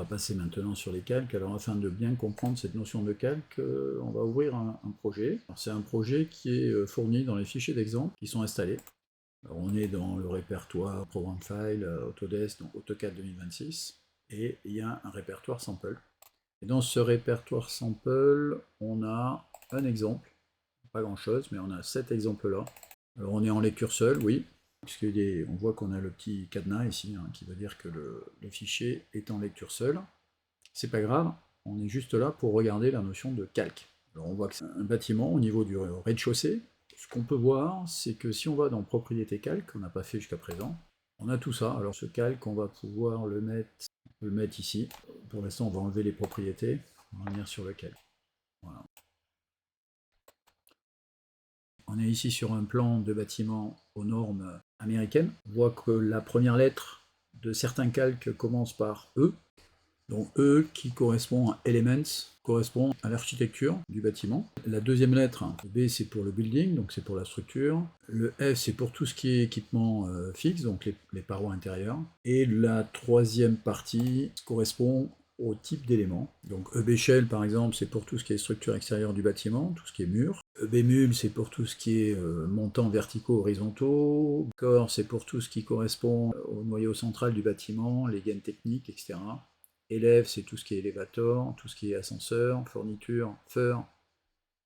passer maintenant sur les calques. Alors afin de bien comprendre cette notion de calque, on va ouvrir un projet. C'est un projet qui est fourni dans les fichiers d'exemple qui sont installés. Alors, on est dans le répertoire Program File, Autodesk, donc AutoCAD 2026, et il y a un répertoire Sample. Et dans ce répertoire Sample, on a un exemple, pas grand chose, mais on a cet exemple-là. Alors on est en lecture seule, oui, puisqu'on voit qu'on a le petit cadenas ici, hein, qui veut dire que le fichier est en lecture seule. C'est pas grave, on est juste là pour regarder la notion de calque. Alors on voit que c'est un bâtiment au niveau du rez-de-chaussée. Ce qu'on peut voir, c'est que si on va dans Propriété calque, qu'on n'a pas fait jusqu'à présent, on a tout ça. Alors ce calque, on va pouvoir le mettre ici. Pour l'instant, on va enlever les propriétés, on va venir sur le calque. Voilà. On est ici sur un plan de bâtiment aux normes américaines. On voit que la première lettre de certains calques commence par E. Donc E qui correspond à Elements, correspond à l'architecture du bâtiment. La deuxième lettre, B, c'est pour le building, donc c'est pour la structure. Le F, c'est pour tout ce qui est équipement fixe, donc les parois intérieures. Et la troisième partie correspond au type d'éléments. Donc EB Shell, par exemple, c'est pour tout ce qui est structure extérieure du bâtiment, tout ce qui est mur. EB Mul, c'est pour tout ce qui est montants verticaux, horizontaux. Core, c'est pour tout ce qui correspond au noyau central du bâtiment, les gaines techniques, etc. Élève, c'est tout ce qui est élévateur, tout ce qui est ascenseur, fourniture, feur,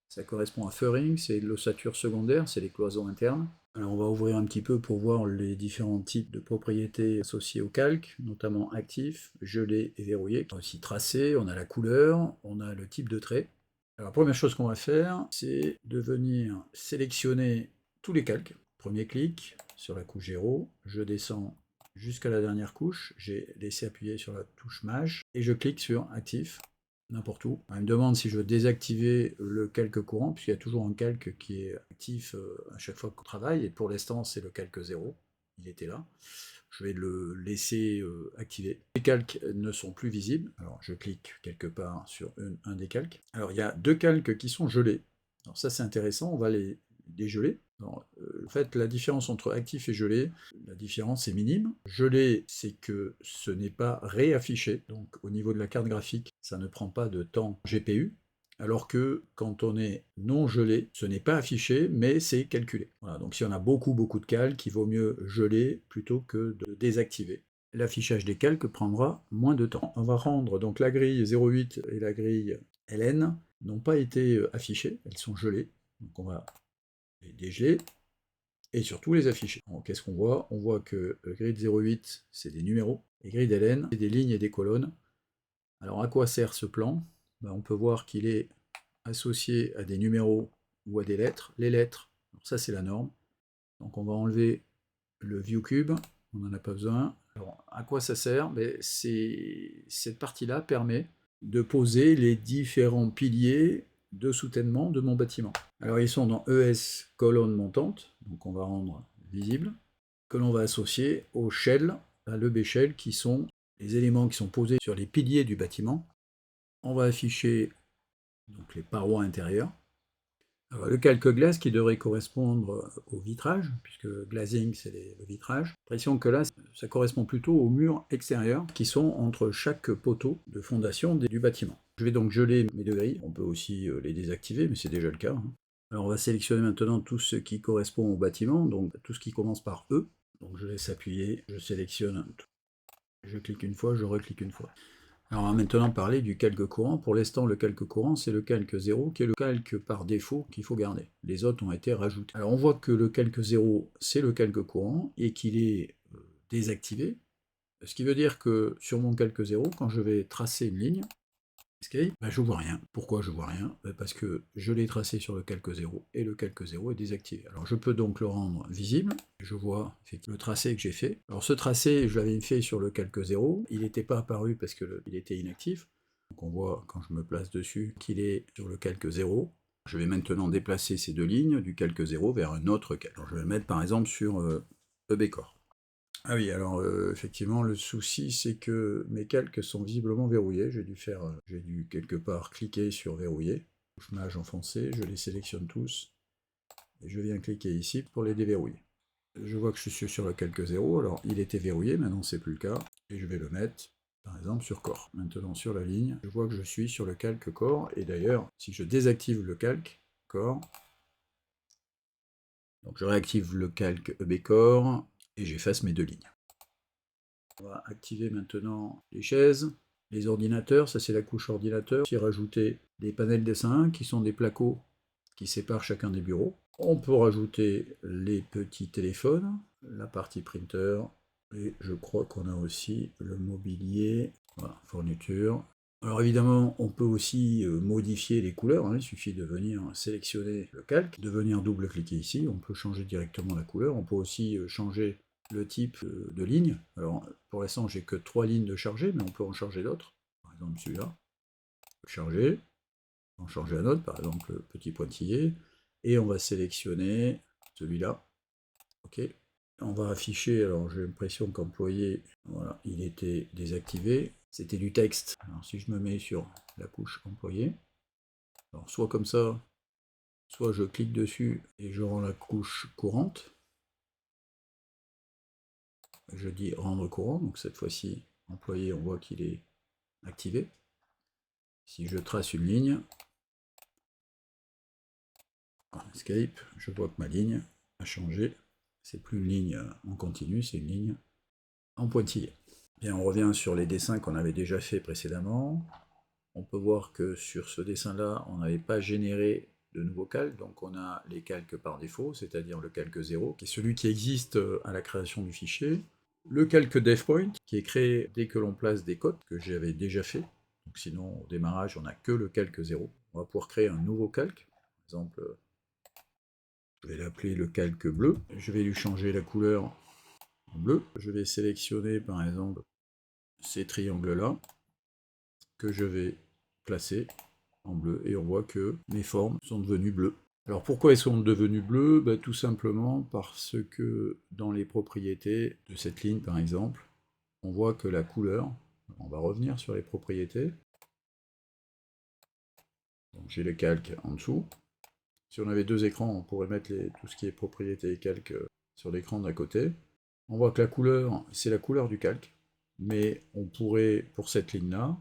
ça correspond à feuring, c'est l'ossature secondaire, c'est les cloisons internes. Alors on va ouvrir un petit peu pour voir les différents types de propriétés associées au calque, notamment actif, gelé et verrouillé. On a aussi tracé, on a la couleur, on a le type de trait. Alors la première chose qu'on va faire, c'est de venir sélectionner tous les calques. Premier clic sur la couche 0, je descends jusqu'à la dernière couche, j'ai laissé appuyer sur la touche Maj, et je clique sur Actif, n'importe où. Il me demande si je veux désactiver le calque courant, puisqu'il y a toujours un calque qui est actif à chaque fois qu'on travaille, et pour l'instant c'est le calque 0, il était là. Je vais le laisser activer. Les calques ne sont plus visibles, alors je clique quelque part sur un des calques. Alors il y a deux calques qui sont gelés. Alors ça c'est intéressant, on va les dégeler. En fait, la différence entre actif et gelé, la différence est minime. Gelé, c'est que ce n'est pas réaffiché, donc au niveau de la carte graphique, ça ne prend pas de temps GPU, alors que quand on est non gelé, ce n'est pas affiché, mais c'est calculé. Voilà, donc si on a beaucoup de calques, il vaut mieux geler plutôt que de désactiver. L'affichage des calques prendra moins de temps. On va rendre donc la grille 08 et la grille LN n'ont pas été affichées, elles sont gelées. Donc on va les dégeler, et surtout les afficher. Qu'est-ce qu'on voit? On voit que grid 08, c'est des numéros, et grid LN, c'est des lignes et des colonnes. Alors à quoi sert ce plan? On peut voir qu'il est associé à des numéros ou à des lettres. Les lettres, alors ça c'est la norme. Donc on va enlever le ViewCube, on n'en a pas besoin. Alors à quoi ça sert? Cette partie-là permet de poser les différents piliers de soutènement de mon bâtiment. Alors ils sont dans ES colonne montante, donc on va rendre visible, que l'on va associer au shell, à l'EB shell, qui sont les éléments qui sont posés sur les piliers du bâtiment. On va afficher donc les parois intérieures. Alors, le calque glace qui devrait correspondre au vitrage, puisque glazing c'est le vitrage. L'impression que là, ça correspond plutôt aux murs extérieurs qui sont entre chaque poteau de fondation du bâtiment. Je vais donc geler mes deux grilles, on peut aussi les désactiver, mais c'est déjà le cas. Alors on va sélectionner maintenant tout ce qui correspond au bâtiment, donc tout ce qui commence par E. Donc je laisse appuyer, je sélectionne tout. Je clique une fois, je reclique une fois. Alors on va maintenant parler du calque courant. Pour l'instant, le calque courant, c'est le calque 0, qui est le calque par défaut qu'il faut garder. Les autres ont été rajoutés. Alors on voit que le calque 0, c'est le calque courant, et qu'il est désactivé. Ce qui veut dire que sur mon calque 0, quand je vais tracer une ligne, escape, je vois rien. Pourquoi je vois rien? Parce que je l'ai tracé sur le calque 0, et le calque 0 est désactivé. Alors je peux donc le rendre visible. Je vois le tracé que j'ai fait. Alors ce tracé, je l'avais fait sur le calque 0, il n'était pas apparu parce qu'il était inactif. Donc on voit, quand je me place dessus, qu'il est sur le calque 0. Je vais maintenant déplacer ces deux lignes du calque 0 vers un autre calque. Alors je vais le mettre par exemple sur EBCore. Ah oui, alors effectivement, le souci, c'est que mes calques sont visiblement verrouillés. J'ai dû quelque part cliquer sur verrouiller. Touche Maj enfoncée, je les sélectionne tous. Et je viens cliquer ici pour les déverrouiller. Je vois que je suis sur le calque 0, alors il était verrouillé, maintenant c'est plus le cas. Et je vais le mettre par exemple sur corps. Maintenant sur la ligne, je vois que je suis sur le calque corps, et d'ailleurs, si je désactive le calque corps, donc je réactive le calque EB corps, et j'efface mes deux lignes. On va activer maintenant les chaises, les ordinateurs, ça c'est la couche ordinateur. Aussi rajouter des panels dessin 1 qui sont des placos qui séparent chacun des bureaux. On peut rajouter les petits téléphones, la partie printer, et je crois qu'on a aussi le mobilier, voilà, fourniture. Alors évidemment, on peut aussi modifier les couleurs, hein. Il suffit de venir sélectionner le calque, de venir double-cliquer ici, on peut changer directement la couleur, on peut aussi changer le type de ligne. Alors pour l'instant, j'ai que 3 lignes de chargé, mais on peut en charger d'autres. Par exemple celui-là, charger, en changer un autre, par exemple le petit pointillé, et on va sélectionner celui-là. Ok. On va afficher, alors j'ai l'impression qu'employé, voilà, il était désactivé, c'était du texte. Alors si je me mets sur la couche employé, alors soit comme ça, soit je clique dessus et je rends la couche courante. Je dis rendre courant, donc cette fois-ci, employé, on voit qu'il est activé. Si je trace une ligne, escape, je vois que ma ligne a changé. C'est plus une ligne en continu, c'est une ligne en pointillé. Bien, on revient sur les dessins qu'on avait déjà fait précédemment. On peut voir que sur ce dessin-là, on n'avait pas généré de nouveaux calques, donc on a les calques par défaut, c'est-à-dire le calque 0, qui est celui qui existe à la création du fichier. Le calque DevPoint, qui est créé dès que l'on place des codes, que j'avais déjà fait. Donc sinon, au démarrage, on n'a que le calque 0. On va pouvoir créer un nouveau calque. Par exemple, je vais l'appeler le calque bleu. Je vais lui changer la couleur en bleu. Je vais sélectionner, par exemple, ces triangles-là, que je vais placer en bleu, et on voit que mes formes sont devenues bleues. Alors pourquoi elles sont devenues bleues? Tout simplement parce que dans les propriétés de cette ligne, par exemple, on voit que la couleur, on va revenir sur les propriétés, donc j'ai le calque en dessous. Si on avait deux écrans, on pourrait mettre tout ce qui est propriété et calque sur l'écran d'à côté. On voit que la couleur, c'est la couleur du calque, mais on pourrait, pour cette ligne-là,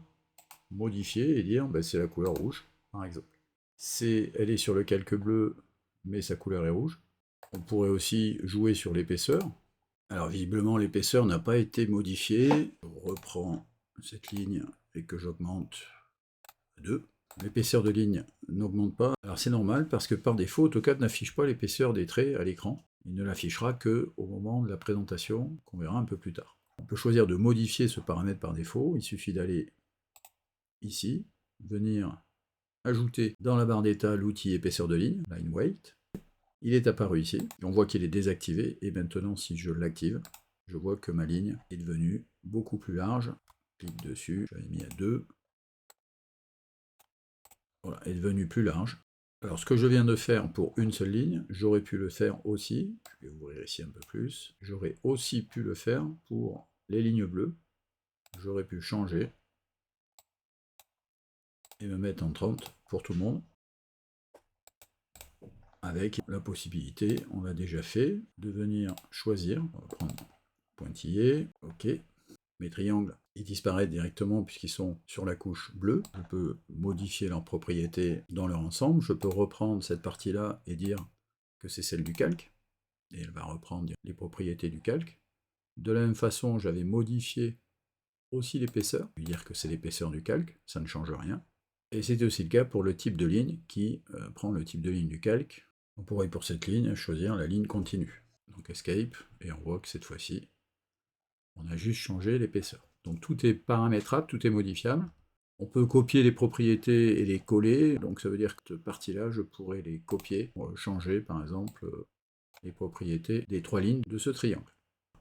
modifier et dire c'est la couleur rouge, par exemple. Elle est sur le calque bleu, mais sa couleur est rouge. On pourrait aussi jouer sur l'épaisseur. Alors visiblement, l'épaisseur n'a pas été modifiée. Je reprends cette ligne et que j'augmente à 2. L'épaisseur de ligne n'augmente pas. Alors c'est normal parce que par défaut, AutoCAD n'affiche pas l'épaisseur des traits à l'écran. Il ne l'affichera qu'au moment de la présentation, qu'on verra un peu plus tard. On peut choisir de modifier ce paramètre par défaut. Il suffit d'aller ici, venir ajouter dans la barre d'état l'outil épaisseur de ligne, line weight. Il est apparu ici, et on voit qu'il est désactivé, et maintenant si je l'active, je vois que ma ligne est devenue beaucoup plus large. Je clique dessus, j'avais mis à 2. Voilà, elle est devenue plus large. Alors ce que je viens de faire pour une seule ligne, j'aurais pu le faire aussi, je vais ouvrir ici un peu plus, j'aurais aussi pu le faire pour les lignes bleues. J'aurais pu changer et me mettre en 30 pour tout le monde, avec la possibilité, on l'a déjà fait, de venir choisir, on va prendre pointillé, ok, mes triangles, ils disparaissent directement puisqu'ils sont sur la couche bleue, je peux modifier leurs propriétés dans leur ensemble, je peux reprendre cette partie-là et dire que c'est celle du calque, et elle va reprendre les propriétés du calque. De la même façon, j'avais modifié aussi l'épaisseur, dire que c'est l'épaisseur du calque, ça ne change rien. Et c'est aussi le cas pour le type de ligne qui prend le type de ligne du calque. On pourrait pour cette ligne choisir la ligne continue. Donc escape, et on voit que cette fois-ci, on a juste changé l'épaisseur. Donc tout est paramétrable, tout est modifiable. On peut copier les propriétés et les coller, donc ça veut dire que cette partie-là, je pourrais les copier pour changer par exemple les propriétés des 3 lignes de ce triangle.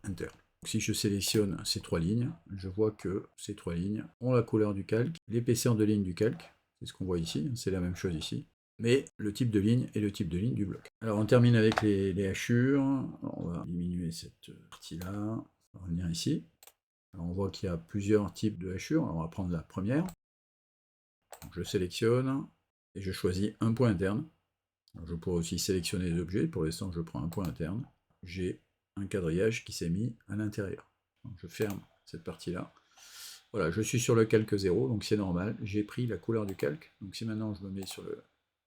Enter. Donc, si je sélectionne ces 3 lignes, je vois que ces 3 lignes ont la couleur du calque, l'épaisseur de ligne du calque, c'est ce qu'on voit ici, c'est la même chose ici, mais le type de ligne et le type de ligne du bloc. Alors on termine avec les hachures. Alors, on va diminuer cette partie-là, on va revenir ici. Alors, on voit qu'il y a plusieurs types de hachures. Alors, on va prendre la première. Donc, je sélectionne et je choisis un point interne. Alors, je pourrais aussi sélectionner les objets. Pour l'instant, je prends un point interne. J'ai un quadrillage qui s'est mis à l'intérieur. Je ferme cette partie-là. Voilà, je suis sur le calque 0, donc c'est normal, j'ai pris la couleur du calque. Donc si maintenant je me mets sur le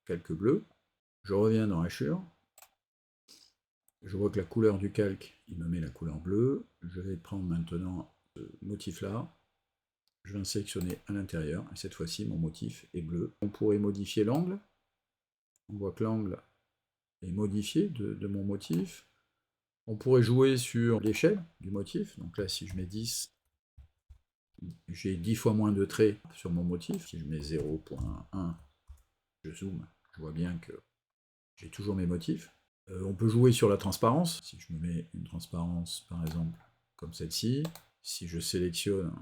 calque bleu, je reviens dans Hachure, je vois que la couleur du calque, il me met la couleur bleue. Je vais prendre maintenant ce motif-là, je vais en sélectionner à l'intérieur, et cette fois-ci mon motif est bleu. On pourrait modifier l'angle, on voit que l'angle est modifié de mon motif. On pourrait jouer sur l'échelle du motif, donc là si je mets 10, j'ai 10 fois moins de traits sur mon motif. Si je mets 0.1, je zoome, je vois bien que j'ai toujours mes motifs. On peut jouer sur la transparence. Si je me mets une transparence, par exemple, comme celle-ci, si je sélectionne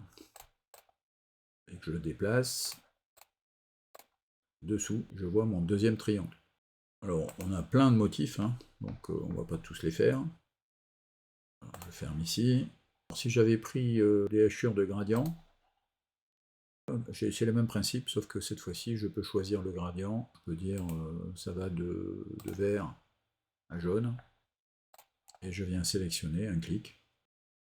et que je le déplace, dessous, je vois mon deuxième triangle. Alors, on a plein de motifs, hein, donc on ne va pas tous les faire. Alors, je ferme ici. Si j'avais pris les hachures de gradient, c'est le même principe, sauf que cette fois-ci, je peux choisir le gradient. Je peux dire, ça va de vert à jaune. Et je viens sélectionner un clic.